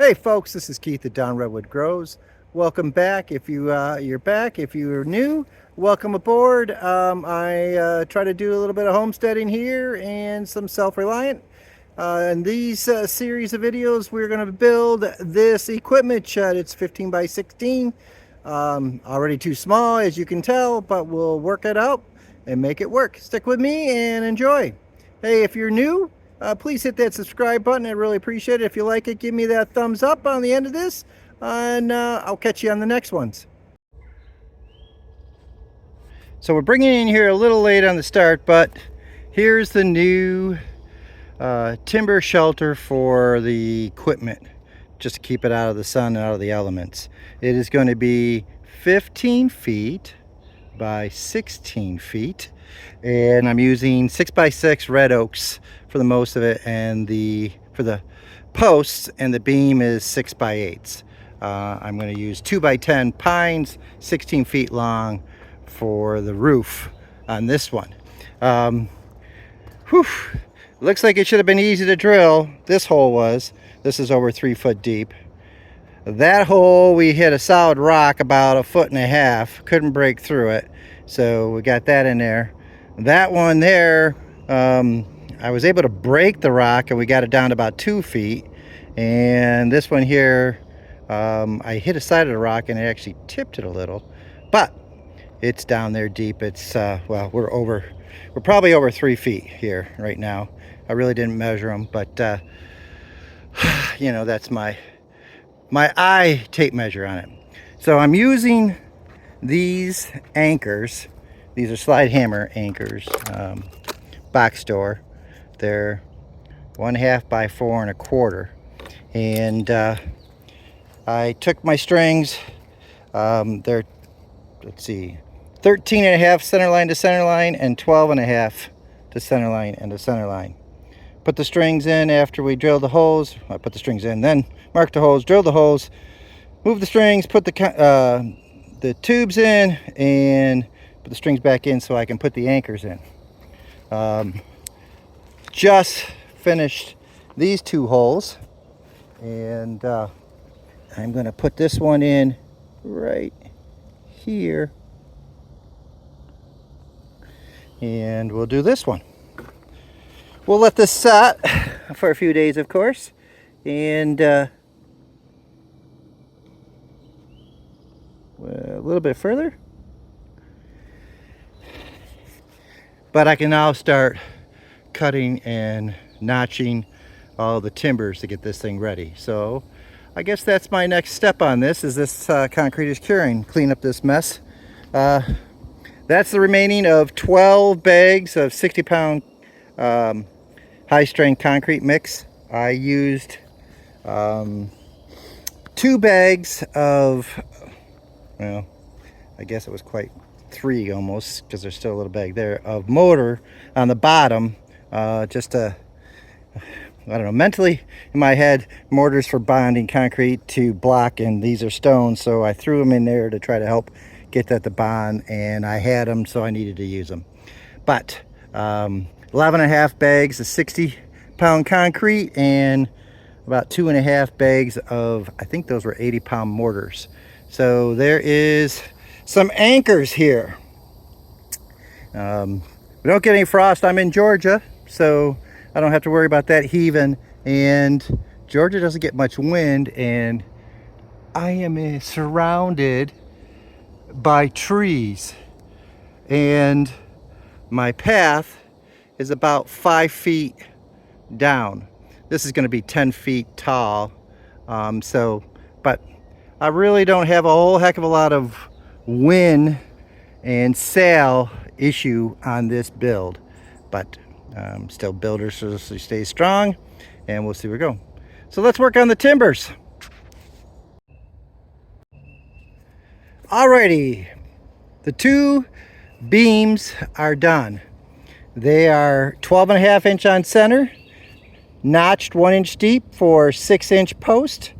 Hey folks, this is Keith at Down Redwood Grows. Welcome back. If you're back, if you're new, welcome aboard. I try to do a little bit of homesteading here and some self-reliant. In these series of videos, we're going to build this equipment shed. It's 15 by 16. Already too small, as you can tell, but we'll work it out and make it work. Stick with me and enjoy. Hey, if you're new, please hit that subscribe button. I really appreciate it. If you like it, give me that thumbs up on the end of this, and I'll catch you on the next ones. So we're bringing in here a little late on the start, but here's the new timber shelter for the equipment, just to keep it out of the sun and out of the elements. It is going to be 15 feet by 16 feet, and I'm using 6x6 red oaks for the most of it, and for the posts, and the beam is 6x8s. I'm going to use 2x10 pines, 16 feet long, for the roof on this one. Looks like it should have been easy to drill. This hole was. This is over 3 foot deep. That hole, we hit a solid rock about 1.5 feet. Couldn't break through it, so we got that in there. That one there, I was able to break the rock, and we got it down to about 2 feet. And this one here, I hit a side of the rock and it actually tipped it a little, but it's down there deep. It's well, we're probably over 3 feet here right now. I really didn't measure them, but you know, that's my eye tape measure on it. So I'm using these anchors. These are slide hammer anchors, box store. They're 1/2 by 4 1/4, and I took my strings. They're, let's see, 13.5 center line to center line, and 12.5 to center line and to center line. Put the strings in after we drilled the holes. I put the strings in, then mark the holes, drill the holes, move the strings, put the tubes in, and put the strings back in so I can put the anchors in. Just finished these 2 holes, and I'm going to put this one in right here, and we'll do this one. We'll let this set for a few days, of course, and a little bit further, but I can now start cutting and notching all the timbers to get this thing ready. So I guess that's my next step on this, is this concrete is curing. Clean up this mess. That's the remaining of 12 bags of 60-pound high-strength concrete mix. I used 2 bags of, well, I guess it was quite 3 almost, because there's still a little bag there, of mortar on the bottom, just to, I don't know, mentally in my head, mortars for bonding concrete to block, and these are stones, so I threw them in there to try to help get that to bond, and I had them, so I needed to use them. But 11.5 bags of 60-pound concrete, and about 2.5 bags of, I think those were 80-pound mortars. So there is some anchors here. We don't get any frost. I'm in Georgia, so I don't have to worry about that heaving, and Georgia doesn't get much wind, and I am surrounded by trees, and my path is about 5 feet down. This is going to be 10 feet tall, but I really don't have a whole heck of a lot of wind and sail issue on this build, but still builders, so stay strong, and we'll see where we go. So let's work on the timbers. Alrighty, the 2 beams are done. They are 12.5 inch on center, notched 1 inch deep for 6-inch post,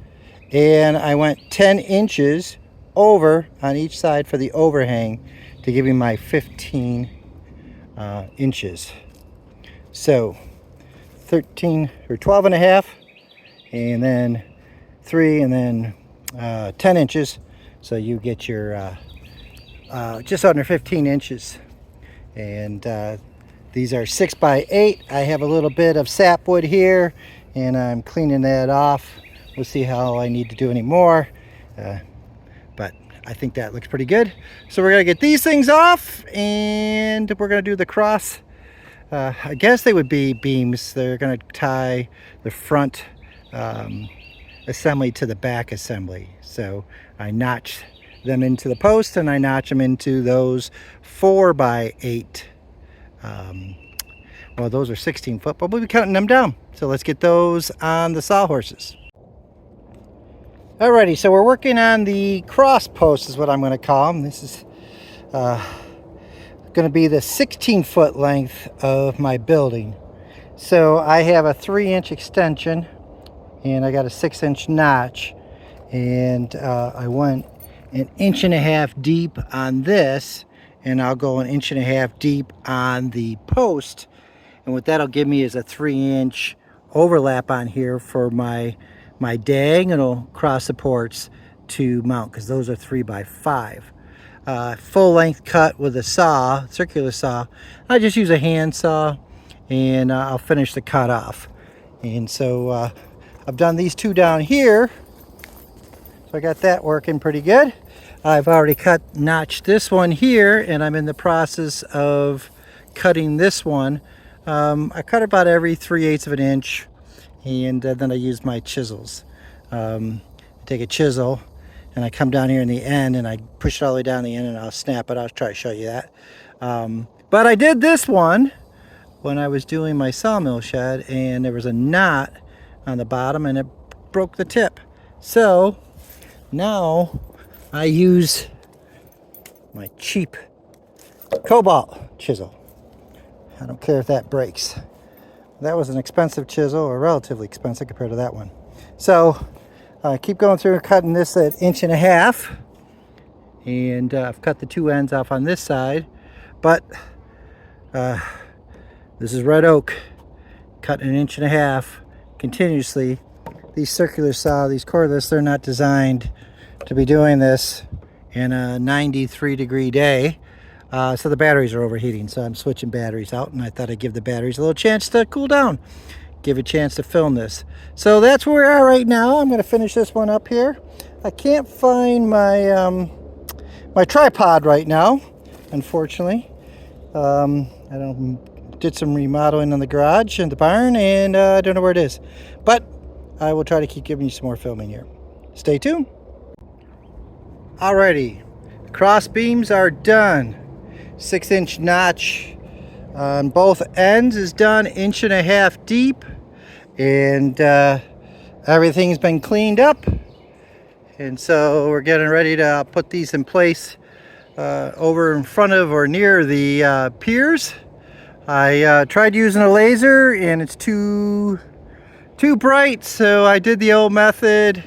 and I went 10 inches over on each side for the overhang to give me my 15 inches. So 13 or 12.5, and then 3 and then 10 inches. So you get your just under 15 inches. And these are 6 by 8. I have a little bit of sapwood here and I'm cleaning that off. We'll see how I need to do any more. But I think that looks pretty good. So we're gonna get these things off and we're gonna do the cross. I guess they would be beams. They're gonna tie the front assembly to the back assembly. So I notch them into the post and I notch them into those 4 by 8. Well, those are 16 foot, but we'll be cutting them down. So let's get those on the sawhorses. Alrighty, so we're working on the cross post is what I'm going to call them. This is going to be the 16 foot length of my building. So I have a 3-inch extension and I got a 6-inch notch, and I went 1.5 inches deep on this, and I'll go 1.5 inches deep on the post, and what that'll give me is a 3-inch overlap on here for my diagonal cross supports to mount, because those are 3 by 5. Full length cut with a saw, circular saw. I just use a hand saw and I'll finish the cut off. And so I've done these 2 down here, so I got that working pretty good. I've already notched this one here, and I'm in the process of cutting this one. I cut about every 3/8 of an inch, and then I use my chisels. I take a chisel and I come down here in the end and I push it all the way down the end and I'll snap it. I'll try to show you that. But I did this one when I was doing my sawmill shed, and there was a knot on the bottom and it broke the tip. So now I use my cheap cobalt chisel. I don't care if that breaks. That was an expensive chisel, or relatively expensive compared to that one. So I keep going through and cutting this at 1.5 inches, and I've cut the 2 ends off on this side. But this is red oak, cut 1.5 inches continuously. These circular saw, these cordless, they're not designed to be doing this in a 93-degree day. So the batteries are overheating, so I'm switching batteries out, and I thought I'd give the batteries a little chance to cool down, give a chance to film this. So that's where we are right now. I'm going to finish this one up here. I can't find my my tripod right now, unfortunately. I did some remodeling in the garage and the barn, and I don't know where it is, but I will try to keep giving you some more filming here. Stay tuned. Alrighty, cross beams are done. 6-inch notch on both ends is done, 1.5 inches deep, and everything's been cleaned up. And so we're getting ready to put these in place over in front of or near the piers. I tried using a laser and it's too bright, so I did the old method,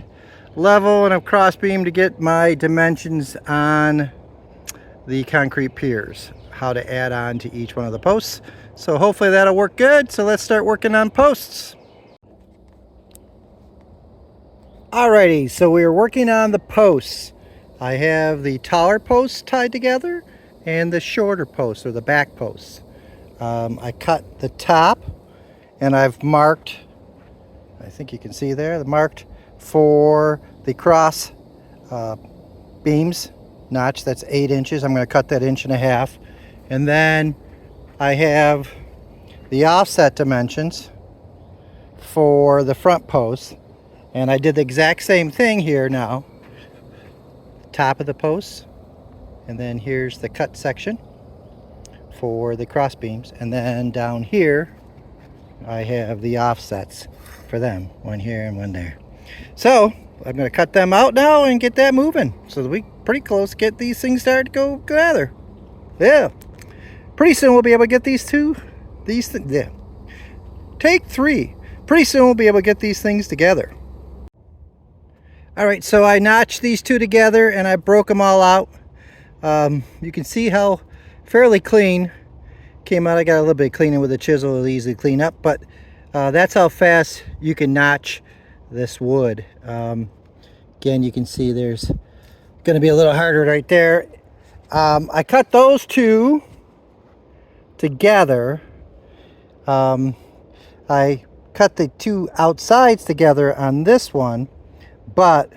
level and a cross beam to get my dimensions on the concrete piers, how to add on to each one of the posts. So hopefully that'll work good. So let's start working on posts. Alrighty, so we are working on the posts. I have the taller posts tied together and the shorter posts, or the back posts. I cut the top and I've marked, I think you can see there, marked for the cross beams notch. That's 8 inches. I'm going to cut that 1.5 inches. And then I have the offset dimensions for the front posts. And I did the exact same thing here now. Top of the posts. And then here's the cut section for the cross beams. And then down here, I have the offsets for them. One here and one there. So I'm going to cut them out now and get that moving. So we pretty close to get these things started to go together. Yeah. Pretty soon we'll be able to get yeah. Take 3. Pretty soon we'll be able to get these things together. Alright, so I notched these 2 together and I broke them all out. You can see how fairly clean came out. I got a little bit cleaning with a chisel, it'll easily clean up, but that's how fast you can notch this wood. Again, you can see there's going to be a little harder right there. I cut those two together. I cut the two outsides together on this one, but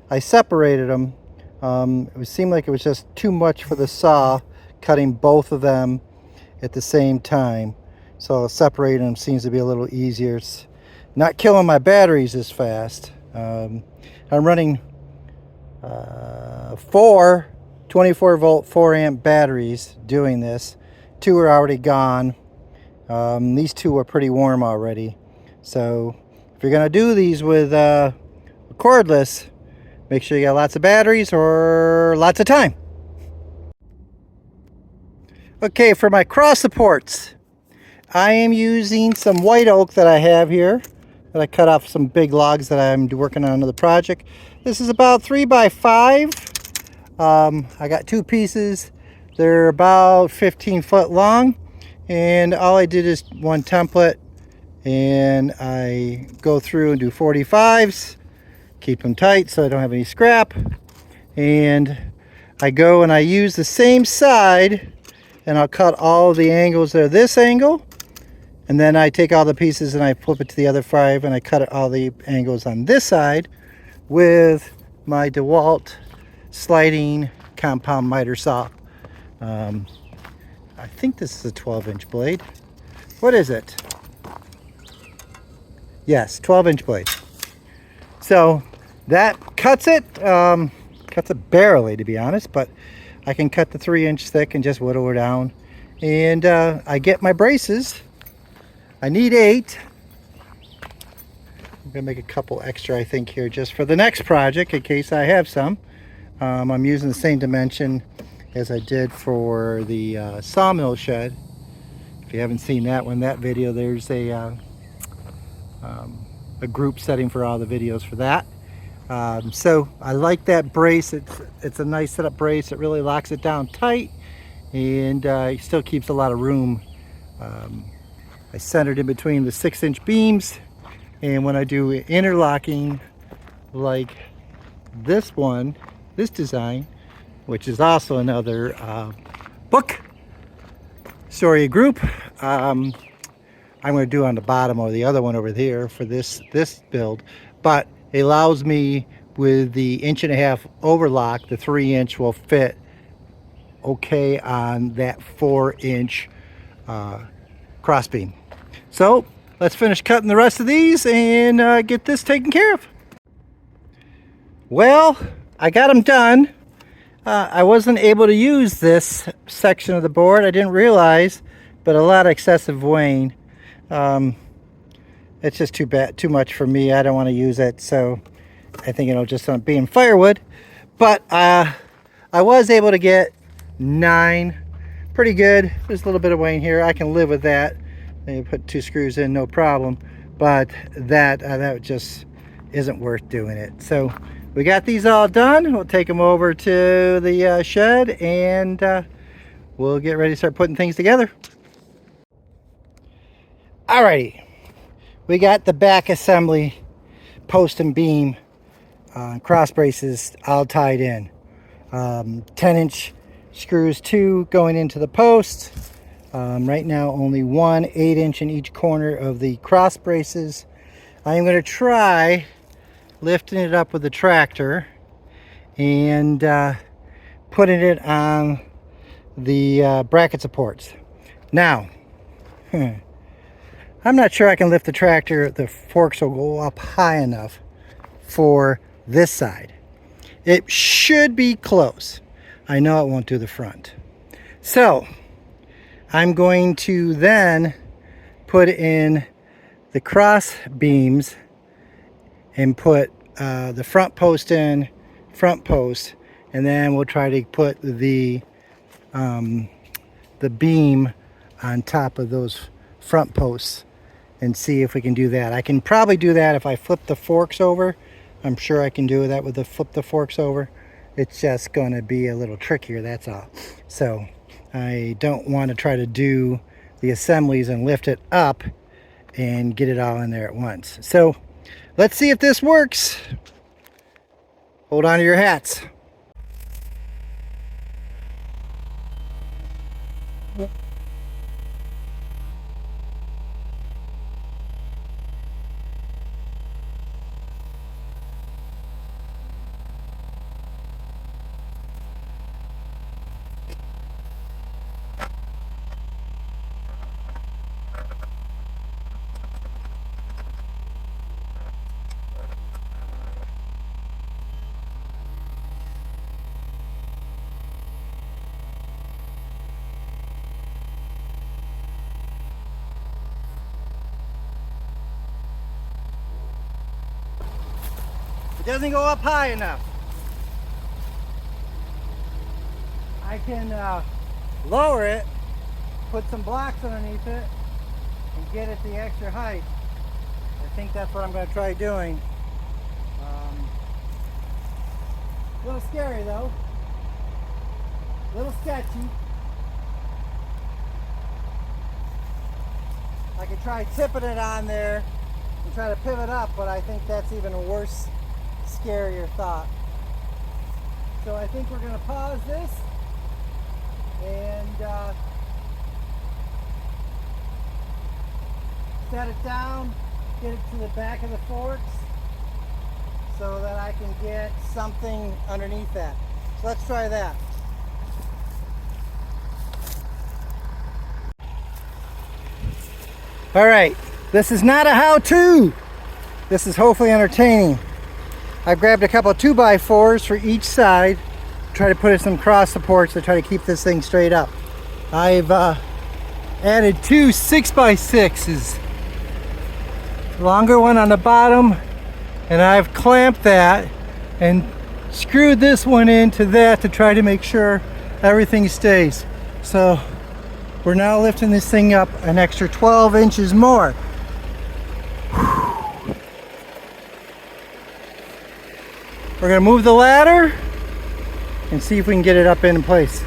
I separated them. It seemed like it was just too much for the saw, cutting both of them at the same time. So separating them seems to be a little easier. It's not killing my batteries as fast. I'm running 4 24 volt 4 amp batteries doing this. 2 are already gone. These 2 are pretty warm already. So if you're gonna do these with cordless, make sure you got lots of batteries or lots of time. Okay, for my cross supports, I am using some white oak that I have here that I cut off some big logs that I'm working on another project. This is about 3 by 5. I got 2 pieces. They're about 15 foot long, and all I did is one template, and I go through and do 45s, keep them tight so I don't have any scrap, and I go and I use the same side, and I'll cut all the angles that are this angle, and then I take all the pieces and I flip it to the other 5 and I cut all the angles on this side with my DeWalt sliding compound miter saw. I think this is a 12-inch blade. What is it? Yes, 12-inch blade. So that cuts it. Cuts it barely, to be honest, but I can cut the 3-inch thick and just whittle it down. And I get my braces. I need 8. I'm gonna make a couple extra, I think, here just for the next project in case I have some. I'm using the same dimension as I did for the sawmill shed. If you haven't seen that one, that video, there's a group setting for all the videos for that. So I like that brace. It's a nice setup brace. It really locks it down tight, and it still keeps a lot of room. I centered in between the 6-inch beams, and when I do interlocking like this one, this design, which is also another book story group, I'm going to do on the bottom or the other one over there for this build, but it allows me with the 1.5-inch overlock, the 3-inch will fit okay on that 4-inch crossbeam. So let's finish cutting the rest of these and get this taken care of. Well, I got them done. I wasn't able to use this section of the board. I didn't realize, but a lot of excessive weighing. It's just too much for me. I don't want to use it, so I think it'll just end up being firewood. But I was able to get 9. Pretty good. There's a little bit of weighing here. I can live with that. And you put 2 screws in, no problem. But that just isn't worth doing it. So we got these all done. We'll take them over to the shed, and we'll get ready to start putting things together. Alrighty, we got the back assembly post and beam cross braces all tied in. 10-inch screws, 2 going into the post. Right now only 1 8-inch in each corner of the cross braces. I am going to try lifting it up with the tractor and putting it on the bracket supports. Now, I'm not sure I can lift the tractor. The forks will go up high enough for this side. It should be close. I know it won't do the front. So I'm going to then put in the cross beams and put the front post in, front post, and then we'll try to put the beam on top of those front posts and see if we can do that. I can probably do that if I flip the forks over. I'm sure I can do that with the flip the forks over. It's just going to be a little trickier, that's all. So I don't want to try to do the assemblies and lift it up and get it all in there at once. So let's see if this works. hold on to your hats. It doesn't go up high enough. I can lower it, put some blocks underneath it, and get it the extra height. I think that's what I'm going to try doing. A little scary though. A little sketchy. I could try tipping it on there and try to pivot up, but I think that's even a worse, scarier thought. So I think we're going to pause this and set it down, get it to the back of the forks so that I can get something underneath that. So let's try that. All right, this is not a how-to. This is hopefully entertaining. I've grabbed a couple of 2x4s for each side, try to put some cross supports to try to keep this thing straight up. I've added two 6x6s, longer one on the bottom, and I've clamped that and screwed this one into that to try to make sure everything stays. So we're now lifting this thing up an extra 12 inches more. We're going to move the ladder and see if we can get it up in place.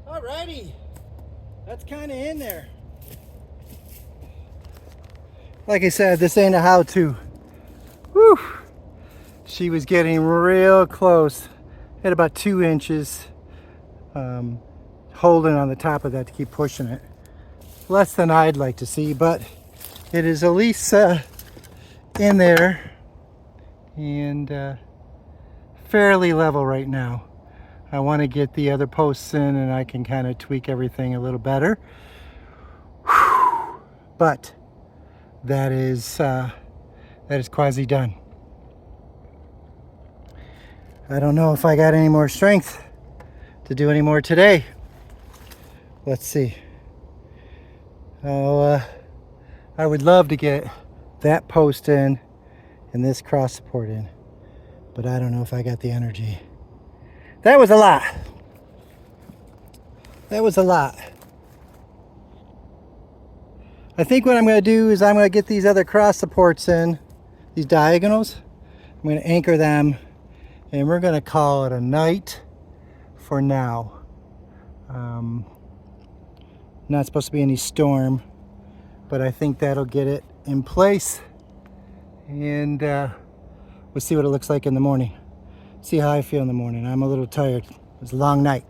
Alrighty, that's kind of in there. Like I said, this ain't a how-to. Whew. She was getting real close at about 2 inches. holding on the top of that to keep pushing it. Less than I'd like to see, but it is at least in there and fairly level right now. I want to get the other posts in and I can kind of tweak everything a little better. But that is quasi done. I don't know if I got any more strength to do any more today. Let's see. Oh, I would love to get that post in and this cross support in, but I don't know if I got the energy. That was a lot. That was a lot. I think what I'm going to do is I'm going to get these other cross supports in, these diagonals. I'm going to anchor them and we're going to call it a night for now. Not supposed to be any storm, but I think that'll get it in place, and we'll see what it looks like in the morning. See how I feel in the morning. I'm a little tired. It was a long night.